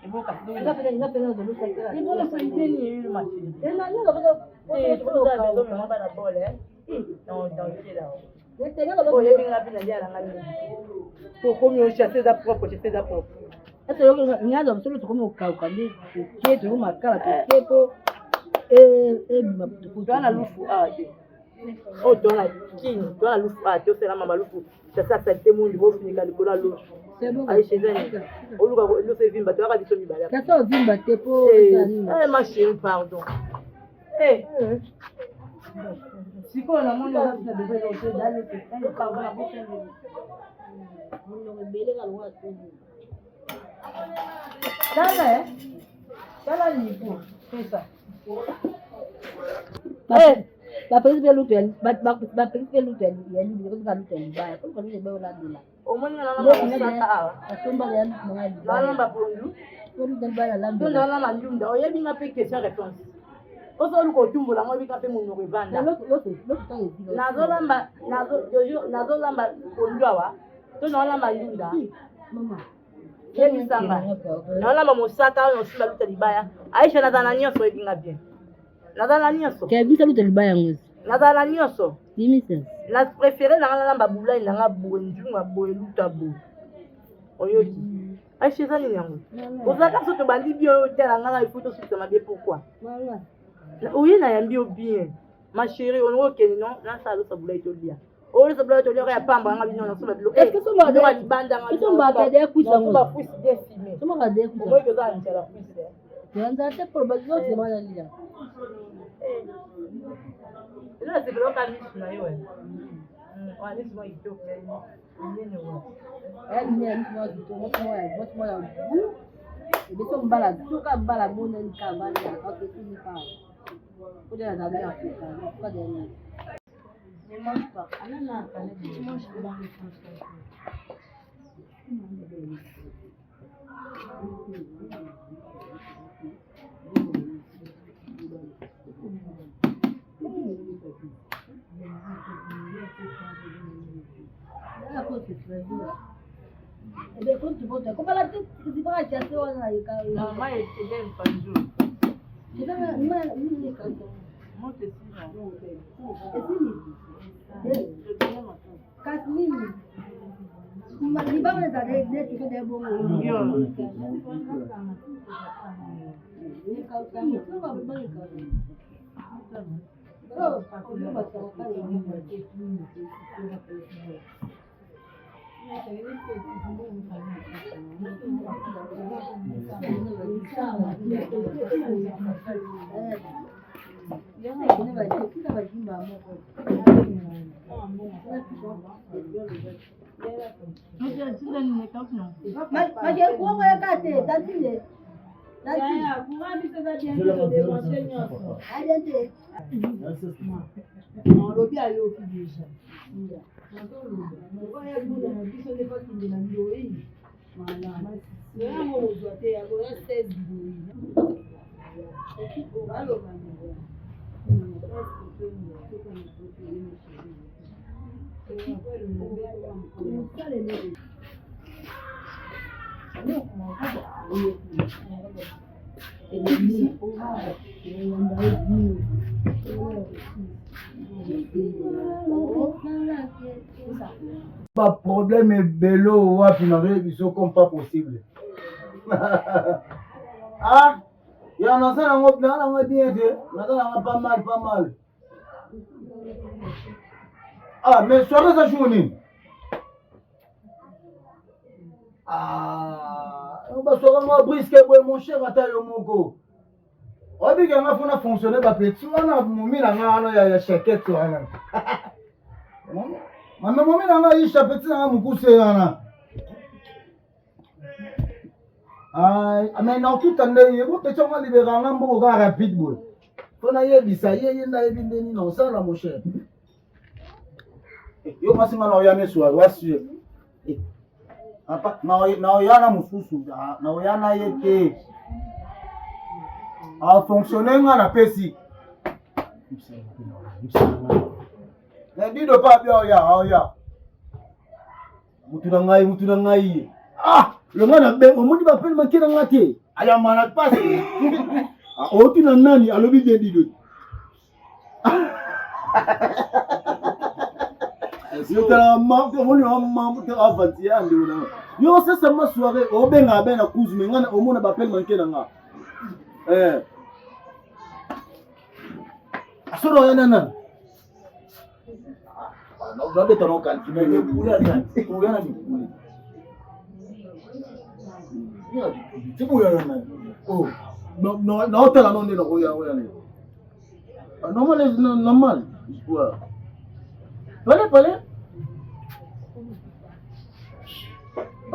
Iboka kidogo. Ngapi ndo luka kila. Iboka senteni hiyo machine. Tena nyinga bado tuza ndo mama na bole. Non, là. Oh, il y a une rapide à la main. Pour comme je fais ça propre, je fais ça propre. Est-ce que il y a des choses comme au Kaukandi, qui est au Makala, qui est pour et dans la loufu ah. Oh, tu as la king, tu as la loupe, tu as la maman loupe. C'est ça, c'est le monde, il faut finir avec le loupe. C'est bon. Aïe, chez elle. Oh, le fait vimba, tu as dit son ibala. Ça sort vimba, t'es pour. Eh, ma chérie, pardon. Eh. Si quoi, la monde, on a besoin de d'aller, c'est pardon, la prochaine. On aurait belé la loi. Là, là, niveau. C'est ça. Eh. Bapelisi pe luteli, bapelisi pe luteli, yani biko luteli baya. Ko luteli be ola dela. Omoni na na sata. Asomba ya mangali. Na namba pondu. Ko luteli baya lambe. Tunda na mandunda, oyebi nga pe question réponse. Ozo luko tumbola ngo bika pe munyo revanda. Nazo lamba pondu awa. To na lamba ndunda. Mama. Yebi samba. Na lamba mosata no simba luteli baya. Aisha na dana nyonso yebi nga bien. Nazala nyonso. Kebisa luteli baya ngozi. Nazala nyonso. Limisa. Na préféré na lamba bulai na nga bwenjunga boeluta bo. Oyoki. Aisha zani nyango. Ozaka soto bandi bio tela nga il faut to soto ma bien pourquoi. Voilà. Oui na yambi bien. Ma chérie, on va que non, na salo sa bulai to bien. Oh le sa bulai to bien ya pamba nga binyo na so ba bilo. Est-ce que so ba de banda nga. So ba ka de kuisa ngo. So ba kuisa de filmer. So ba de kuisa. Moi que ça ntela kuisa. Nyanza te por bazo de mala lila. Là, c'est vraiment pas mis sur la ouais. On a mis sur il faut que ni moi to moi. Et bien on bala, tout ka bala mona ni ka bala, ok c'est ni pas. Faut dire la dernière pas de ni. Ne mange pas. Anana kana tu manges pas. Eh bien, quand tu vois, comment la tête, tu vas à chasser, on a eu quand même. non, moi, je t'aime pas du tout. Je t'aime, moi, Moi, c'est si, non. je t'aime. Kasmini. Maliba, on est allé, tu fais des bons mots. Pas problème est bello ou à financer biso comme pas possible. Ah, il y en a ça on va dire pas mal. Ah, mais soirée ça journée. Ah, on va soirée moi brisque mon cher ata yo moko. Obi que nga fona fonctionner ba petit wana mumi na nga ya chekete wana. Mama mumi na nga isha petit na mukuse wana. Ah, mais non tout ande yebo petit on libérer nga mboko ka rapide boy. Fona yebisa ye na yebindeni non ça la mon cher. Yo masima na oyane so wasi. Apa na oyana mususu na oyana yeke. A fonctionner nga na pesi. Na bido pa bia ya. Mutu na ngai. Ah, le ngana be omudi ba pel makira ngate. Aya mana pasi. Ah, oti na nani alobi bien dido. Sita mambo omoni mambo te avanti ande una. Yo sasa ma soirée obenga bena kuzume ngana omona ba pel makira nga. Asoro yana nan. Unabe tano calculer le poulet là. Combien là du poulet? Tu peux y aller là. Oh. Non, t'as la non de là. Normal. Parlez.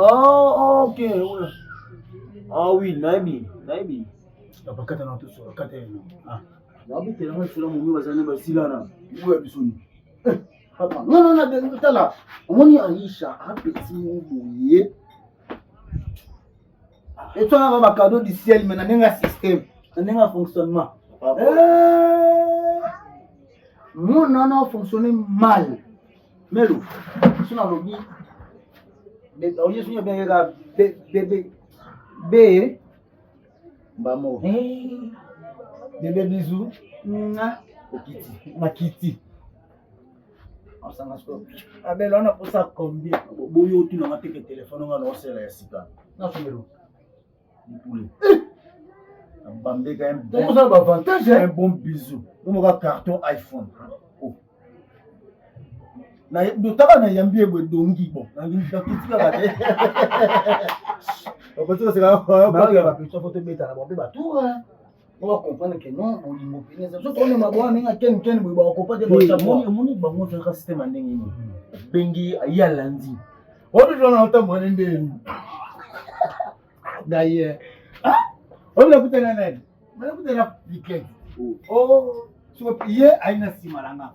Oh, ok. Ah oui, Naibi. Papa kata na to so kata no. Ah. Nabi te na sura mu ba zane ba silana. Uwe bisoni. Papa. Non, tala. Omoni Aisha a petit mouillé. Et toi on va cadeau du ciel mais na système, na fonctionnement. Mon nana fonctionné mal. Mais l'eau. Si on a lobby au lieu de bien bébé bamo bébé bisou na makiti asanga stop abel on a pour ça combien boyo tu na te téléphone on a sera ya sika na somero ni poulet bambé quand même bon ça avantage un bon bisou on a carton iPhone. Na dotaka na yambie bo dongi bon na kitika ka te on peut se la ba plutôt photo beta na bombe ba tour on va comprendre que non on limo pineza so on ma bwa ninga ken bo ba comprendre ba chapeau moni bango faire système ndenge ni bengi ya landi on doit na ota mwana ndeni d'ailleurs on a kuta na nani on a kuta na piquet oh so pied aina simalanga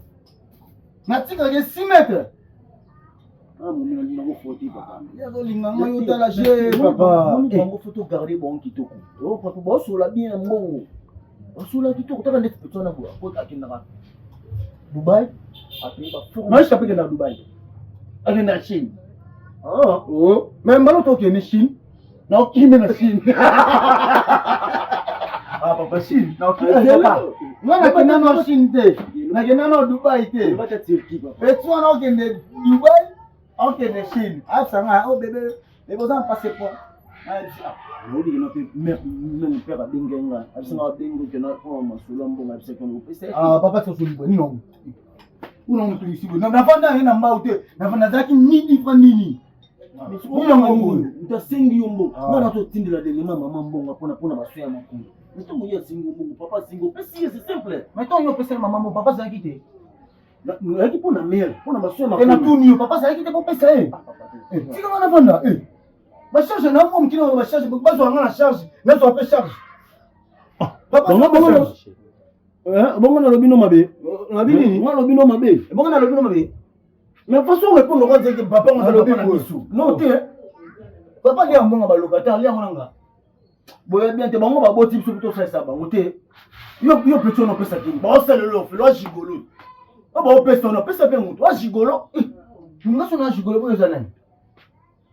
natika ke 6 mètres. Ah mon linga photo papa. Ya zo linga yo tala je papa. Mon linga photo garder bon kitoko. Oh papa bo sola bien mbongo. Bo sola kitoko taka net petona bo. Ko akinaka. Dubai après ba pour moi je t'appelle dans Dubai. Akina Chine. Ah oh, même malo to ke ni Chine. Na okime na Chine. Ah papa Chine. Na okime papa. Mwana kina no Chine te. Na kina no Dubai te. Ba ta Turquie papa. Et toi na okende Dubai, okende Chine. Ah sanga oh bébé, mais vous en passez pas. Ah no di no pe même père ba dingenga. Ah sanga dingo ke na ko masula mbonga bise ko pese. Ah papa so sulibo ni no. Una mtu isibo. Na fanda ina mbao te. Na fanda zaki nini kwa nini? Una mbongo. Utasengi yombo. Mwana to tindila de mama mbonga pona basuya makundu. Mais toi, moi, single, papa single, c'est simple. Mais toi, il peut maman, papa, ça a quitté. Il a quitté pour la mère, pour la soeur, et la tournure, papa, ça a quitté pour passer. Si on a vendu, ma charge, un homme qui n'a pas charge, pas besoin de la charge, mais on peut charge. Papa, bon, on a le binôme mabé. On a le binôme mabé. Bon, on a le binôme mabé. Mais de toute façon, on répond au roi, c'est que papa, on a le binôme. Non, tu es. Papa, il y a un bon locataire, il y a un gars. Boya bien te bango ba boti biso plutôt ça bango te yo plutôt no pesa kingi ba osele lo fe lo gigolo ba opesa no pesa pe mutu wa gigolo nga so na gigolo bo za nani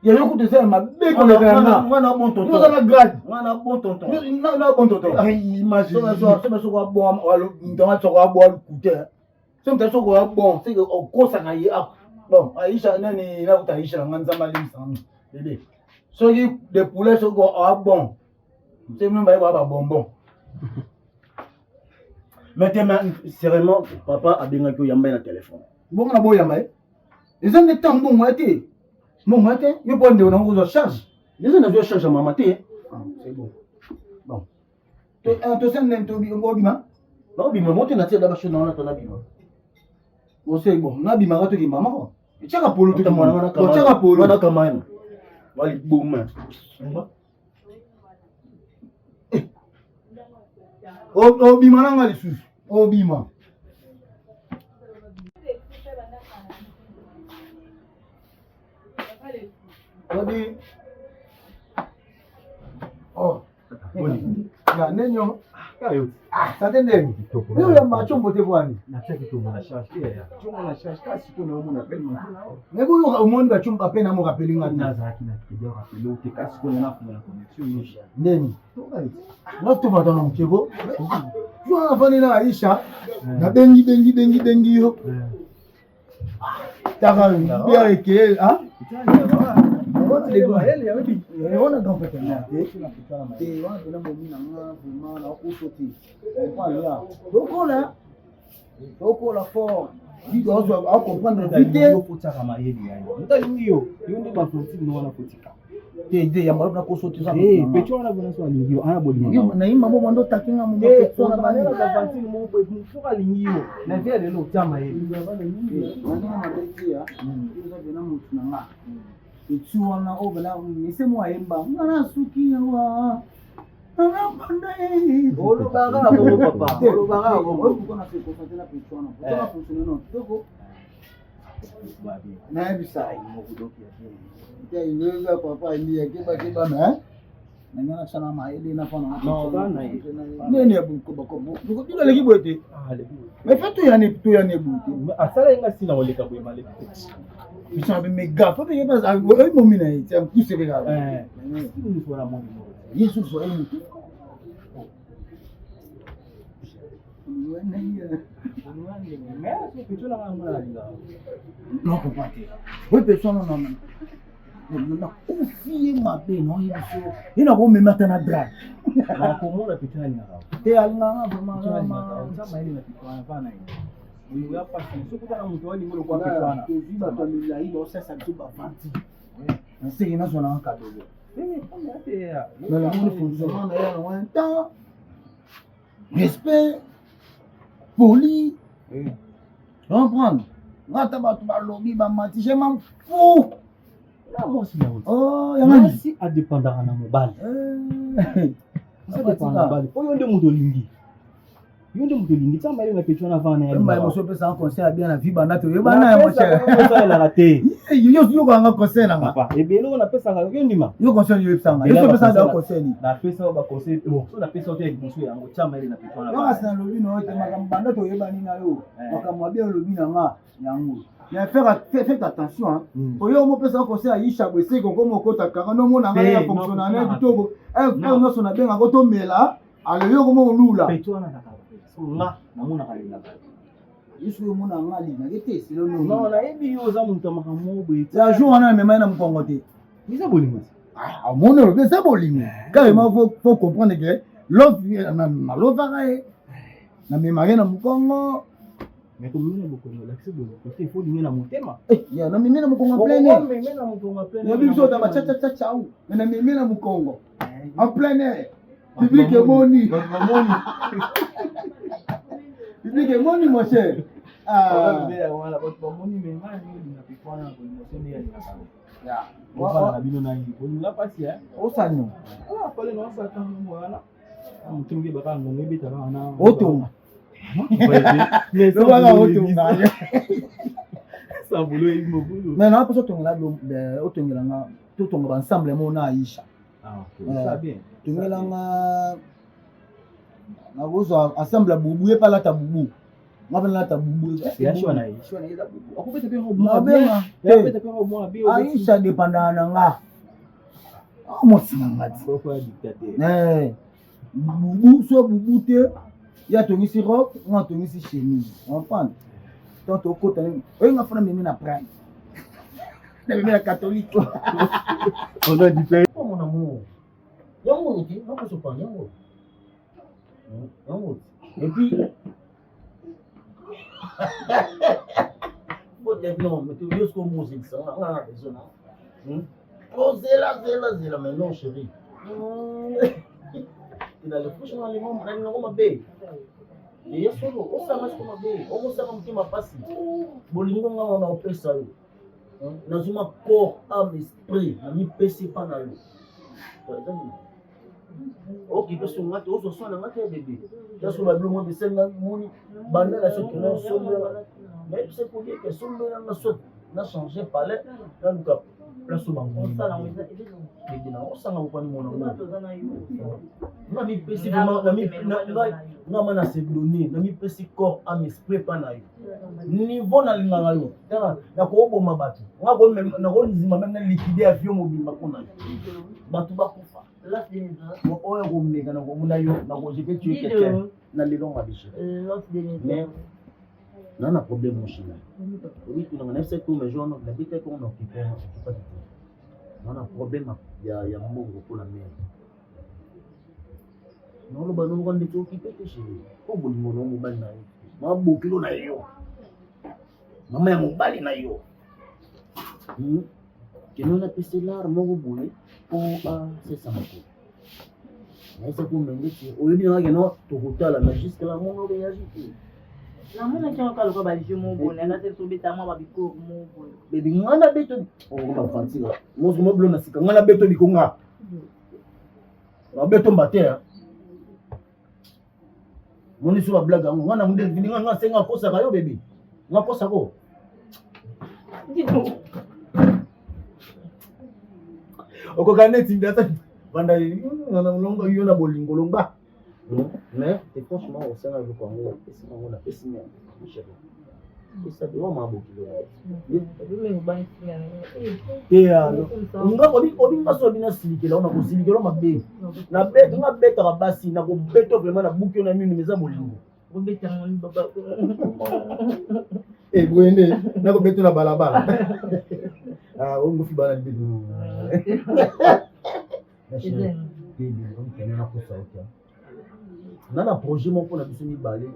ya yo kutu ça ma be ko le kana mwana bon tonton yo na grade mwana bon tonton na bon tonton imagine so ko bon walo ndonga so ko bon kuté so mta so ko bon c'est que o kosa na ye bon Aisha nani na kuta Aisha nganza mali msami bébé so ki de poulet so ko bon. C'est même pas bonbon. Maintenant, sérieusement, papa a bien que yamba na téléphone. Bon, on a beau yamba. Les gens de temps, bon, maté. Bon, maté, il faut prendre une charge. Les gens de charge à ma maté. C'est bon. Bon. Tu sais, tu as bima? Non, bima, moi, tu n'as pas d'abord chez nous, tu as bima. Bon, c'est bon. On a bima, tu as maman. Tu as polo, tu as polo. Tu as polo. Tu as polo. Voilà, boum. Obima nanga lisusu obima odi oh ya nenyo kayo satendeni leo ya machombo te bwani nataki tumbo na shashi ya chombo na shashi kasi kuna umu na peli nego yo umonda chombo apena mo kapeli ngati naza kina kidogo kapeli uti kasi kuna nafu na connection yisha ndeni Naftu matano mkego. Jua afani na Aisha. Na bengi yo. Taka bia eke, ah? Wote lego heli ya wepi. Ona gampa tena. Wana kuna bomina nga na kusoti. Kwa ya. Dokola fort. Il doit comprendre vite. Il faut ça comme il y a. Yo ndi ba fonti no wana fotika. Ide ya mara ko sauter ça. Pecho wana bona so alingi yo ana boli. Yo na imba bo ndo takinga mu pecho na bana ba fonti mo bo fuka alingi yo. Na via de lo chama yeli. Na na betia. Yo za na mutu na nga. Pecho wana o bela nisemo ayemba. Ngana suki yawa. Olo baga bo papa. Olo baga bo. Pourquoi on a fait constater la pecho wana? Pourquoi fonctionner non? Toko. Na bisa mo kudoki ya. Inaweza papa ndio kiba na nanyana sana maili na pana No bana hii. nini ya buko ndio leki bote mais fait tu ya ne bote Asala inga sina oleka boye male. ils sont avec mes gars faut que pas ay mo mina yi tiens tous ces gars Ni fora mo. Yesu so ay mutu non comprendre oui personne non confie ma be non il na bo me matana dra Na komona pitana ni ngao. te alanga vraiment Chama ile na pitana bana hii. Uyu hapa si kutana mtu wali ngolo kwa pitana. Tuziba tamila hilo sasa tuba fanti nse ina sona kadogo Kama ate ya. mais le monde fonctionne na ya en temps respect poli comprendre ngata batu ba lobi ba mati je m'en fous Na mo si yawo. oh yamani Si adependaka na mobali. Ça dépend na mobali. Oyo nde muto lingi. Yo nde muto lingi chama ile na pitana vana ya. mba mo so pesa conseil bien na vie bana to ye bana ya mo cher Ça la raté. yo ko anga conseil na nga Papa, ebelo na pesa nga yo ndima. yo conseil yo pesa nga yo so pesa da conseil ni Na pesa ba conseil. Bon, so na pesa ote kibusu yango chama ile na pitana. yo asina lobi no te makam banda to ye bani na yo makam bien lobi na nga yango mais faites attention oyo mo pesa conseil aisha bwese ko mo kota kanga no mona nga ya fonctionner na bitogo no so na benga ko to mela ale yo ko mo lula Pitana na ka. So nga namuna ka linga. isu yo mona nga li na gete silo no Non, na ebi yo za muntu makamu bo ita. ya jour wana me mai na mkongo te Isa bolingo. ah mon le c'est bolingo carrément faut comprendre que l'autre na l'autre na me mari na mkongo Mais comme nous beaucoup la c'est bon. Il faut linga na motema. ya na mimi na mkongo plein Mais na mtonga plein. ya biso da cha cha cha ou na mimi na mkongo en plein air public money public money mon cher ah wala watu moni mengani na pikwana kwa emotion ya. ya Wala na bino na hii. Olinga pasi osanyo pale na wasa kama mwana. Mtungi baka ngombe bita na. otonga Mais so baka otonga ça boulot il me boulot. mais na paso tonga la otonga nga to tonga ensemble mo na Aisha Ah, ça bien. tonga nga na gozo ensemble bubu e pala ta bubu ngaba na ta bubu Ya shona hii. Shona ila bubu. Akubeta pe ho na mwa benga bien. Akubeta pe ho mwa bien. Aisha dependant na nga mo sinanga Faut faire dictateur. bubu so bubu te ya tongisi robe nga tongisi chemise comprendre donc okota oyo nga fana mimi na prime na mimi na catholique On a dit fait. Oh mon amour. Yango ti, non se pas yango. Yango. Et puis bon non, mais tu veux ce qu'on musique ça, on a besoin. Oh zela mais non chérie. Il a le couche dans les membres, il n'a pas bé. Et ya solo, on s'en marche comme bé. On s'en marche comme passi. Bolingo nga on a opé ça. Dans un corps, âme, esprit, on n'y pèse pas dans l'eau. Ok, parce que moi, on se soigne dans la bébé. Là, sur la bleu, moi, c'est un moni, bandé la chose qui n'a pas mais c'est pour dire que son mère n'a changé pas là, là, nous avons place au banc. On s'en a pas mon amour. On a mis PC, on a mis donné, on a mis PC corps, âme, esprit, pas na niveau na linganga yo na ko boma batu nga ko même na ko nzima même na liquider avion mobile makona batu bakufa la finisa mo oyo ko meka na ko muna yo na ko je peux tuer quelqu'un na lelo mabiche mais non na problème mon chien oui tu n'as pas tout mais genre na bité ko on occupe pas non na problème ya mbongo pour la mère non lo bano ko ndito occuper que chez ko bolingo no mobile na yo ma bokilo na yo Mama ya mobali na yo. Kino na piselar mo boye pour c'est ça moko. Mais ça pour mengeti au lieu de no to kotala mais jusque là mon réagit. La mona qui encore le ba jeu mon bonne na te sobeta moi ba biko mon bonne. Baby ngana beto ma fatira. Mo mo blo na sika ngana beto bikonga. Na beto mbate. Moni sur la blague ngana munde vini ngana senga kosa ka yo baby. Nga kosa ko. Okokaneti ndata banda ngana mulongo yo na bolingo lomba. Mais et franchement au sein avec Congo, c'est on a fait signer chéri. Et ça doit m'aboutir. Et nga obi ngaso bina silikela ona ko silikela mabe. Na bête nga bête ka basi na ko bête vraiment na bukyo na mimi meza bolingo. Robeta ngoni baba. Eh bwende na ko bête na balabala. On me fait bala bidu. Baby, comme tu as pour ça OK. On a un projet mon pour la mission balé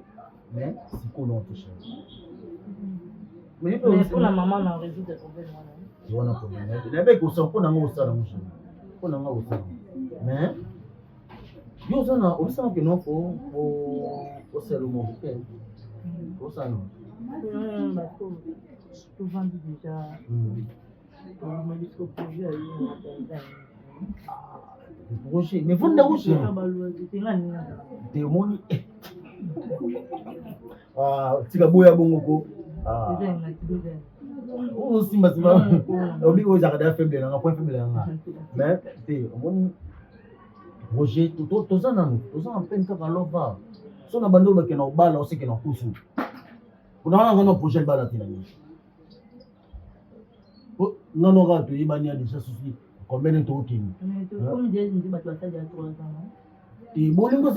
mais c'est qu'on a touché. Mais pour la maman on résout des problèmes là. Tu vois un problème. Il avait que ça pour n'anga ça la mon chéri. Pour n'anga ça. Mais yo ça na on sent que non faut c'est le mot OK. Pour ça non. Bah tout vendu déjà. On m'a dit que projet projet mais vous n'avez témoigner tika boya bongo ko on simba obi ko zakada faible na point faible na mais té omoni projet tout ça nan en peine ka lova so na bando ba ke na obala o se ke na kusu kuna na projet bala tina non ga to ibani ya déjà souci combien de temps qui comme des bato ça déjà 3 ans. Et bolingo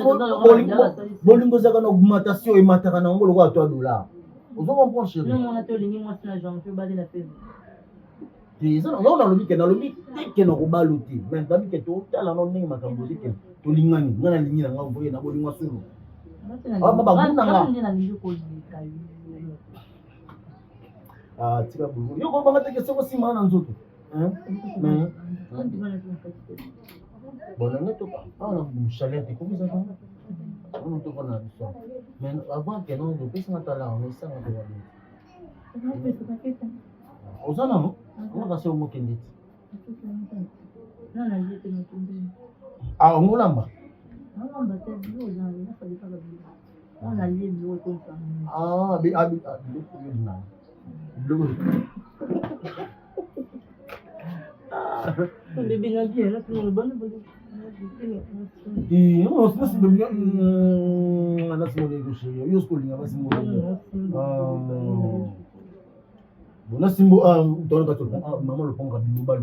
zaka na augmentation et mataka na ngolo kwa $3. Ozo comprendre chérie. Non, on a tolé ni moi na janvier ba de la fête. Et ça on a lobi ke na lobi ke na ko baluti. Mais babi ke to tala no ningi makambo ke to lingani ngana lingi na ngavo na bolingo sulu. Baba nguna nga. Tika bulu. Yo ko banga teke soko sima na nzoto. Mais bon, on est au chalet, tu comprends ça? On est au na ça. Mais avant que non, depuis ce matin-là, on est ça on doit. Ozana no? On va passer au mot kendit. Non, la vie est non. Ah, on lamba. Non, bah c'est bien, on a pas de ça. On a lié le comme ça. Ah, bébé n'a bien là pour le bon on se passe bien on a simulé que chez yo school va simuler bon na simbo dans le bateau maman le pont ka luba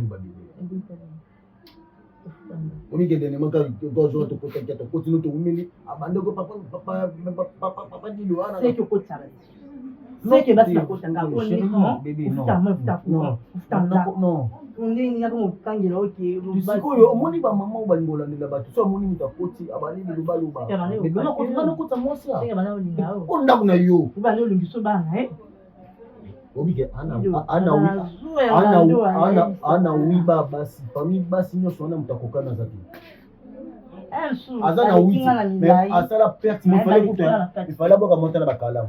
omi ke dene maka gozo to kota to continue to umeli abande ko papa dilo ana c'est que ko tsara c'est que basi ko tanga ko ni bébé non on est nyaka mo kangela OK siko yo omoni ba mama ba lingola ndela bato so omoni mutakoti abali luba bébé na ko tanga ko tsamosi c'est que bana olinga ko ndaku na yo ba le olingiso bana obike ana wiba basi pami basi nyonso wana mutakokana zaki aza na witi mais asala perte il fallait boka monter na bakalamu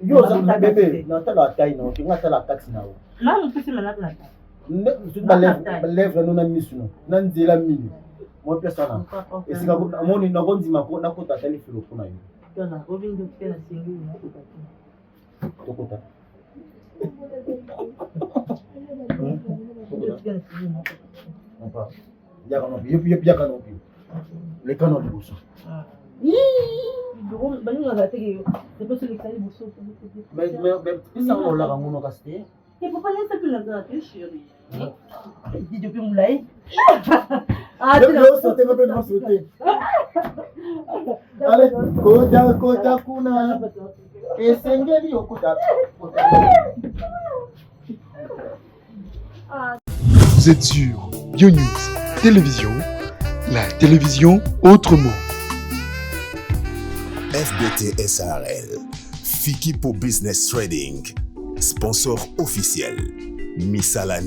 yo za bébé na tala taille na okinga tala kati na o na mpisi mena na ta lèvre no na misu no na nzela mini mo pesa na esika moni na konzima ko na kota tali filo kuna yo tona obindo tena singi na tokota yaka nopi le kano liboso mais ça on l'a ramono casté et pourquoi laisser plus la gratte chérie dis depuis mon live sauter un peu de sauter allez kota kuna esengeli okuta Vous êtes sur BioNews Télévision, la télévision autrement. FBT SARL, Fikipo Business Trading, sponsor officiel. Misala